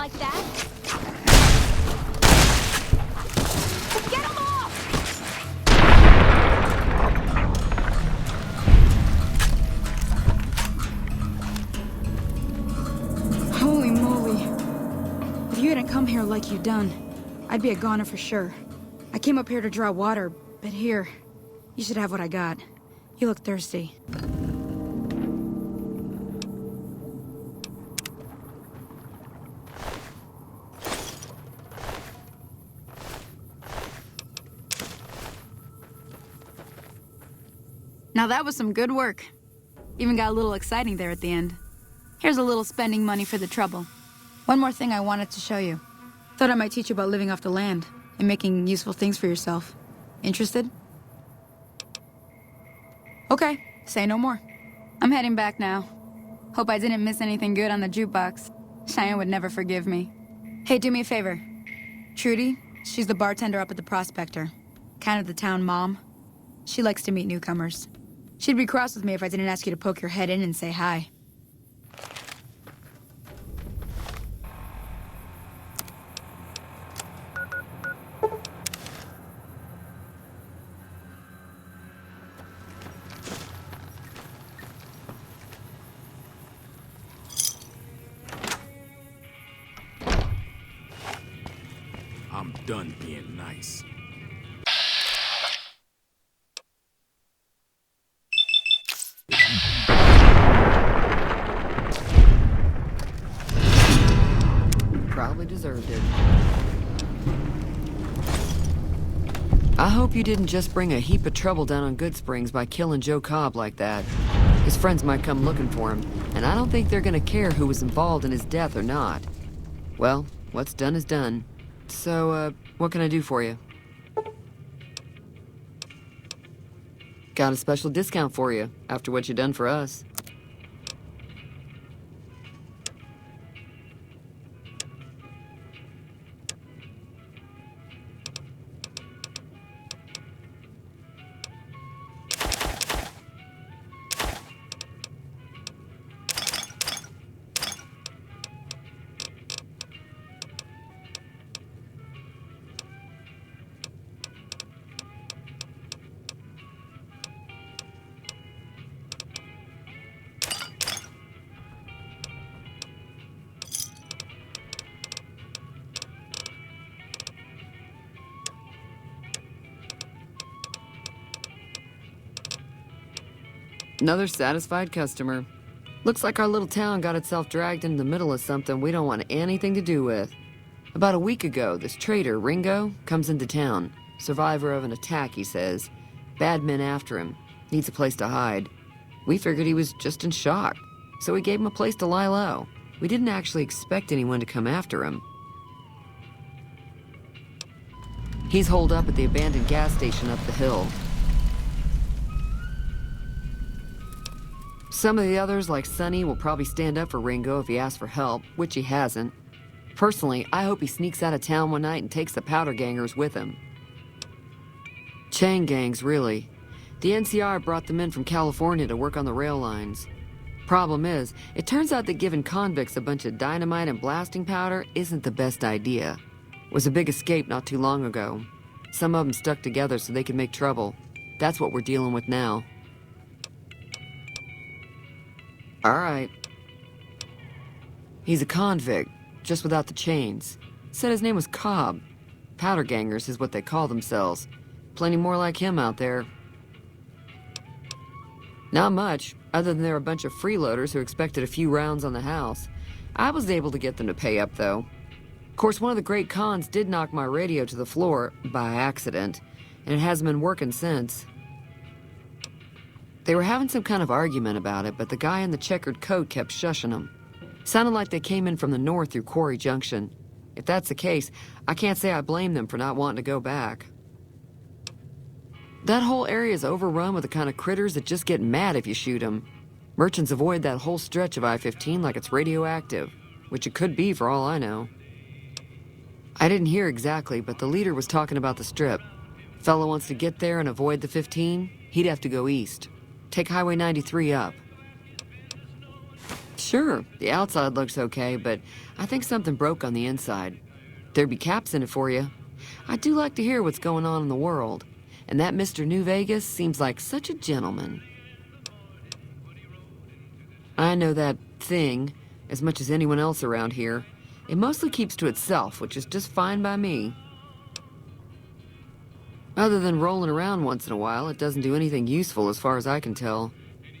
like that? Get him off! Holy moly. If you hadn't come here like you done, I'd be a goner for sure. I came up here to draw water, but here, you should have what I got. You look thirsty. Now that was some good work. Even got a little exciting there at the end. Here's a little spending money for the trouble. One more thing I wanted to show you. Thought I might teach you about living off the land and making useful things for yourself. Interested? Okay, say no more. I'm heading back now. Hope I didn't miss anything good on the jukebox. Cheyenne would never forgive me. Hey, do me a favor. Trudy, she's the bartender up at the Prospector. Kind of the town mom. She likes to meet newcomers. She'd be cross with me if I didn't ask you to poke your head in and say hi. I'm done being nice. Probably deserved it. I hope you didn't just bring a heap of trouble down on Good Springs by killing Joe Cobb like that. His friends might come looking for him, and I don't think they're gonna care who was involved in his death or not. Well, what's done is done. So, what can I do for you? Got a special discount for you, after what you done for us. Another satisfied customer. Looks like our little town got itself dragged into the middle of something we don't want anything to do with. About a week ago, this trader, Ringo, comes into town. Survivor of an attack, he says. Bad men after him. Needs a place to hide. We figured he was just in shock, so we gave him a place to lie low. We didn't actually expect anyone to come after him. He's holed up at the abandoned gas station up the hill. Some of the others, like Sonny, will probably stand up for Ringo if he asks for help, which he hasn't. Personally, I hope he sneaks out of town one night and takes the powder gangers with him. Chain gangs, really. The NCR brought them in from California to work on the rail lines. Problem is, it turns out that giving convicts a bunch of dynamite and blasting powder isn't the best idea. It was a big escape not too long ago. Some of them stuck together so they could make trouble. That's what we're dealing with now. All right. He's a convict, just without the chains. Said his name was Cobb. Powder gangers is what they call themselves. Plenty more like him out there. Not much, other than they're a bunch of freeloaders who expected a few rounds on the house. I was able to get them to pay up, though. Of course, one of the great cons did knock my radio to the floor, by accident, and it hasn't been working since. They were having some kind of argument about it, but the guy in the checkered coat kept shushing them. Sounded like they came in from the north through Quarry Junction. If that's the case, I can't say I blame them for not wanting to go back. That whole area is overrun with the kind of critters that just get mad if you shoot them. Merchants avoid that whole stretch of I-15 like it's radioactive, which it could be for all I know. I didn't hear exactly, but the leader was talking about the strip. Fellow wants to get there and avoid the 15, he'd have to go east. Take Highway 93 up. Sure, the outside looks okay, but I think something broke on the inside. There'd be caps in it for you. I do like to hear what's going on in the world. And that Mr. New Vegas seems like such a gentleman. I know that thing as much as anyone else around here. It mostly keeps to itself, which is just fine by me. Other than rolling around once in a while, it doesn't do anything useful as far as I can tell.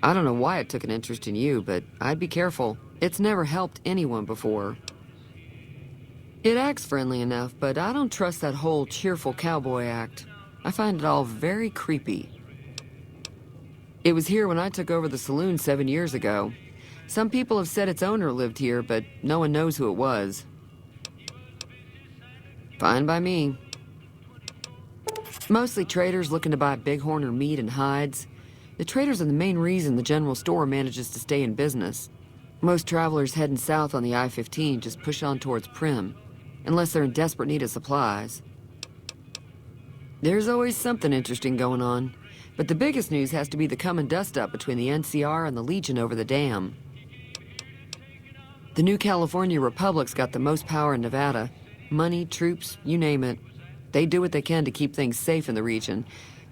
I don't know why it took an interest in you, but I'd be careful. It's never helped anyone before. It acts friendly enough, but I don't trust that whole cheerful cowboy act. I find it all very creepy. It was here when I took over the saloon 7 years ago. Some people have said its owner lived here, but no one knows who it was. Fine by me. Mostly traders looking to buy bighorn or meat and hides. The traders are the main reason the general store manages to stay in business. Most travelers heading south on the I-15 just push on towards Primm, unless they're in desperate need of supplies. There's always something interesting going on, but the biggest news has to be the come and dust up between the NCR and the Legion over the dam. The new California Republic's got the most power in Nevada. Money, troops, you name it. They do what they can to keep things safe in the region,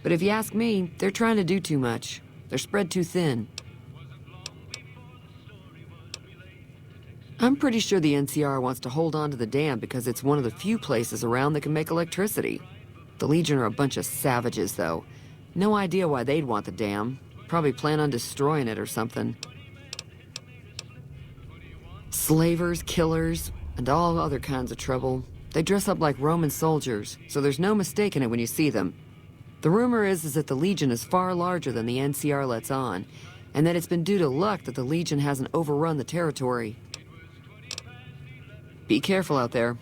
but if you ask me, they're trying to do too much. They're spread too thin. I'm pretty sure the NCR wants to hold on to the dam because it's one of the few places around that can make electricity. The Legion are a bunch of savages, though. No idea why they'd want the dam. Probably plan on destroying it or something. Slavers, killers, and all other kinds of trouble. They dress up like Roman soldiers, so there's no mistaking it when you see them. The rumor is that the Legion is far larger than the NCR lets on, and that it's been due to luck that the Legion hasn't overrun the territory. Be careful out there.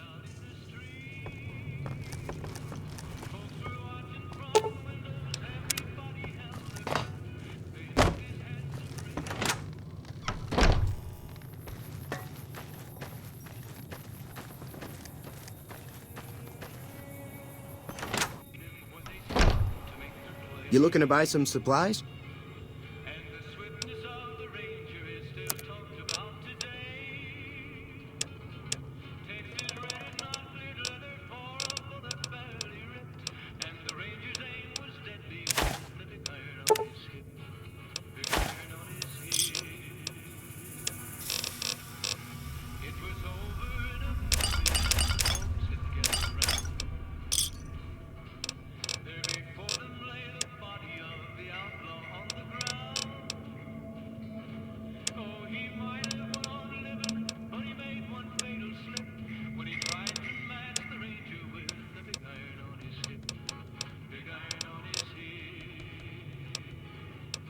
You looking to buy some supplies?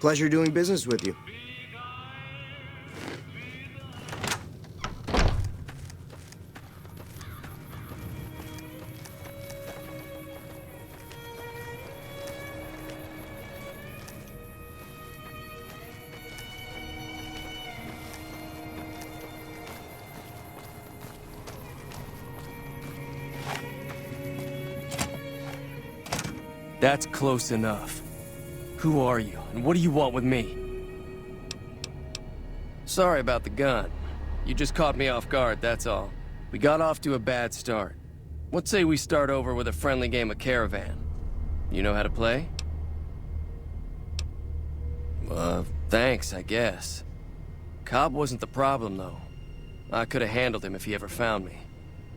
Pleasure doing business with you. That's close enough. Who are you, and what do you want with me? Sorry about the gun. You just caught me off guard, that's all. We got off to a bad start. What say we start over with a friendly game of Caravan? You know how to play? Thanks, I guess. Cobb wasn't the problem, though. I could have handled him if he ever found me.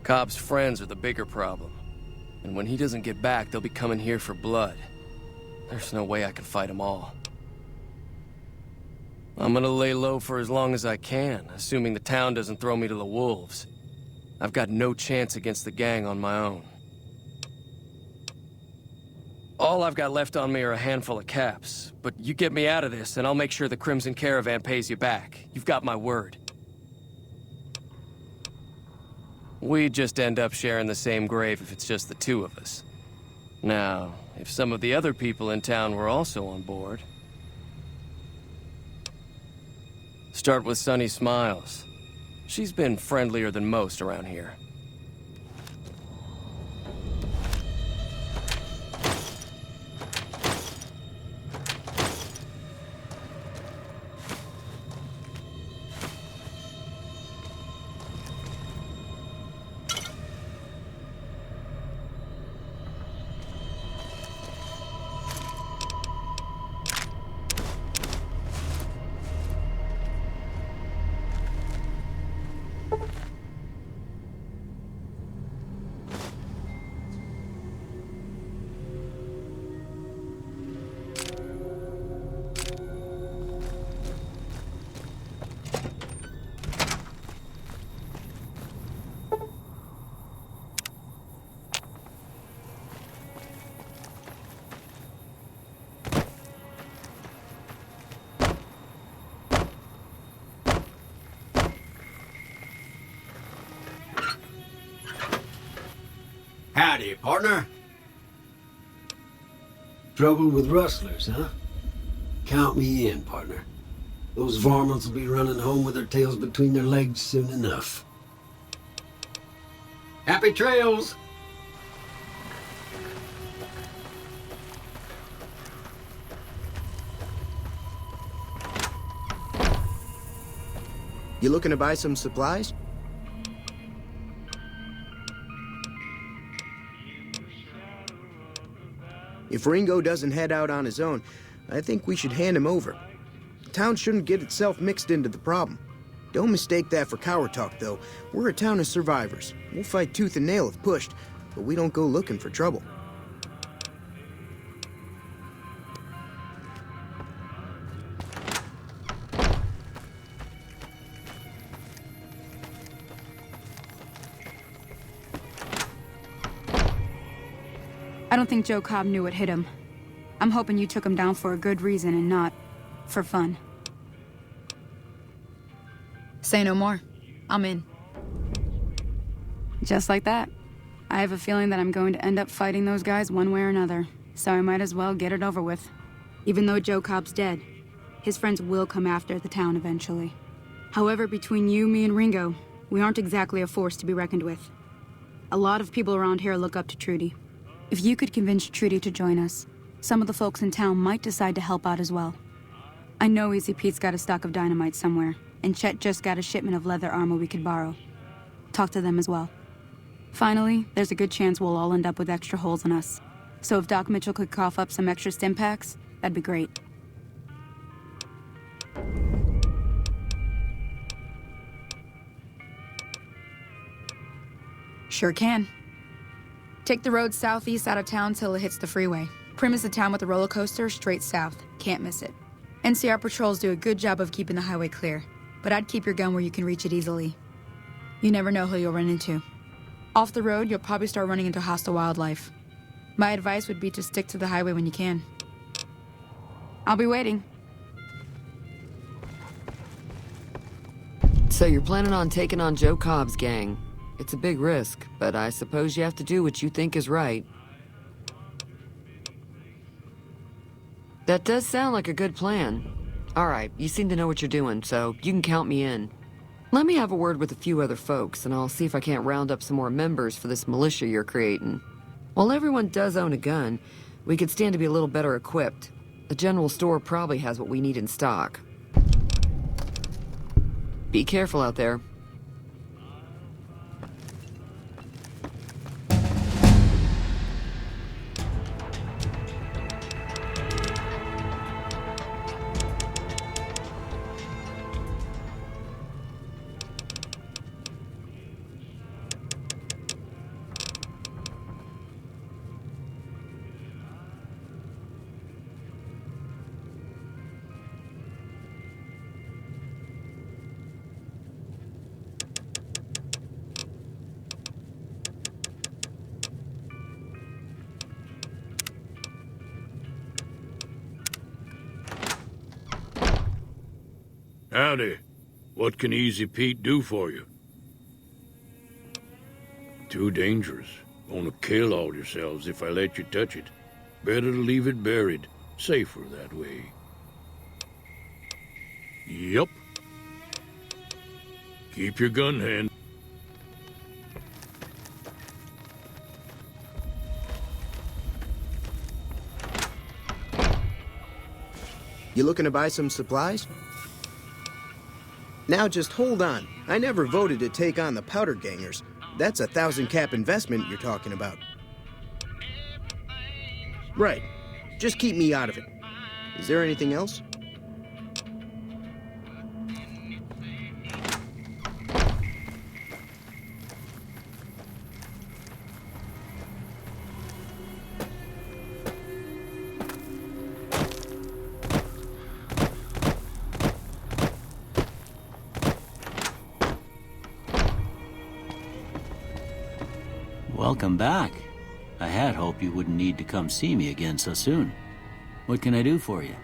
Cobb's friends are the bigger problem. And when he doesn't get back, they'll be coming here for blood. There's no way I can fight them all. I'm gonna lay low for as long as I can, assuming the town doesn't throw me to the wolves. I've got no chance against the gang on my own. All I've got left on me are a handful of caps, but you get me out of this and I'll make sure the Crimson Caravan pays you back. You've got my word. We'd just end up sharing the same grave if it's just the two of us. Now, if some of the other people in town were also on board... Start with Sunny Smiles. She's been friendlier than most around here. Howdy, partner. Trouble with rustlers, huh? Count me in, partner. Those varmints will be running home with their tails between their legs soon enough. Happy trails! You looking to buy some supplies? If Ringo doesn't head out on his own, I think we should hand him over. The town shouldn't get itself mixed into the problem. Don't mistake that for coward talk, though. We're a town of survivors. We'll fight tooth and nail if pushed, but we don't go looking for trouble. I don't think Joe Cobb knew what hit him. I'm hoping you took him down for a good reason and not for fun. Say no more. I'm in. Just like that. I have a feeling that I'm going to end up fighting those guys one way or another, so I might as well get it over with. Even though Joe Cobb's dead, his friends will come after the town eventually. However, between you, me, and Ringo, we aren't exactly a force to be reckoned with. A lot of people around here look up to Trudy. If you could convince Trudy to join us, some of the folks in town might decide to help out as well. I know Easy Pete's got a stock of dynamite somewhere, and Chet just got a shipment of leather armor we could borrow. Talk to them as well. Finally, there's a good chance we'll all end up with extra holes in us. So if Doc Mitchell could cough up some extra stim packs, that'd be great. Sure can. Take the road southeast out of town till it hits the freeway. Primm is the town with the roller coaster straight south. Can't miss it. NCR patrols do a good job of keeping the highway clear, but I'd keep your gun where you can reach it easily. You never know who you'll run into. Off the road, you'll probably start running into hostile wildlife. My advice would be to stick to the highway when you can. I'll be waiting. So you're planning on taking on Joe Cobb's gang. It's a big risk, but I suppose you have to do what you think is right. That does sound like a good plan. All right, you seem to know what you're doing, so you can count me in. Let me have a word with a few other folks, and I'll see if I can't round up some more members for this militia you're creating. While everyone does own a gun, we could stand to be a little better equipped. The general store probably has what we need in stock. Be careful out there. Howdy. What can Easy Pete do for you? Too dangerous. Gonna kill all yourselves if I let you touch it. Better to leave it buried. Safer that way. Yup. Keep your gun hand. You looking to buy some supplies? Now just hold on. I never voted to take on the powder gangers. That's a 1,000-cap investment you're talking about. Right. Just keep me out of it. Is there anything else? Welcome back. I had hoped you wouldn't need to come see me again so soon. What can I do for you?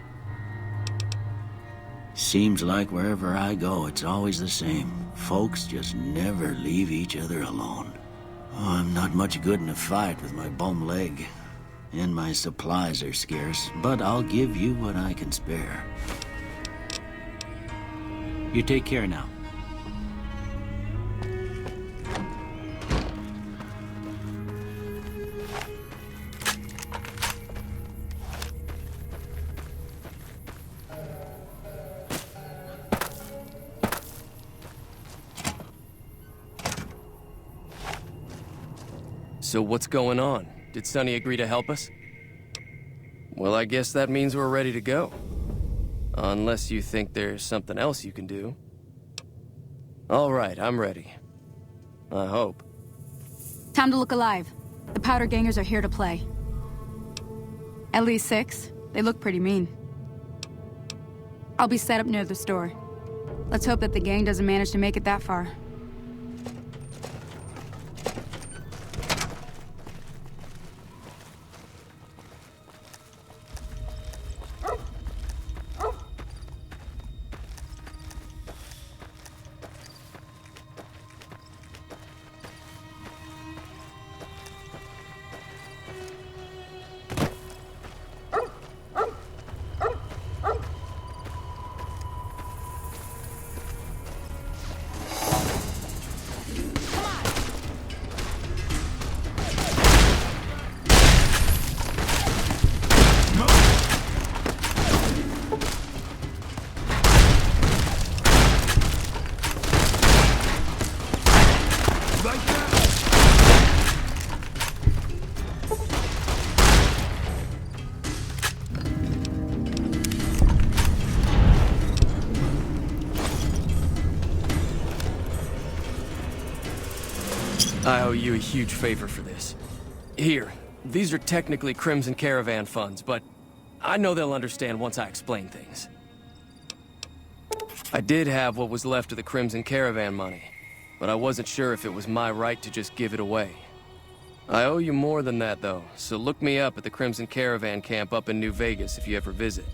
Seems like wherever I go, it's always the same. Folks just never leave each other alone. Oh, I'm not much good in a fight with my bum leg. And my supplies are scarce, but I'll give you what I can spare. You take care now. So what's going on? Did Sonny agree to help us? Well, I guess that means we're ready to go. Unless you think there's something else you can do. All right, I'm ready. I hope. Time to look alive. The powder gangers are here to play. At least 6. They look pretty mean. I'll be set up near the store. Let's hope that the gang doesn't manage to make it that far. I owe you a huge favor for this. Here, these are technically Crimson Caravan funds, but I know they'll understand once I explain things. I did have what was left of the Crimson Caravan money, but I wasn't sure if it was my right to just give it away. I owe you more than that, though, so look me up at the Crimson Caravan camp up in New Vegas if you ever visit.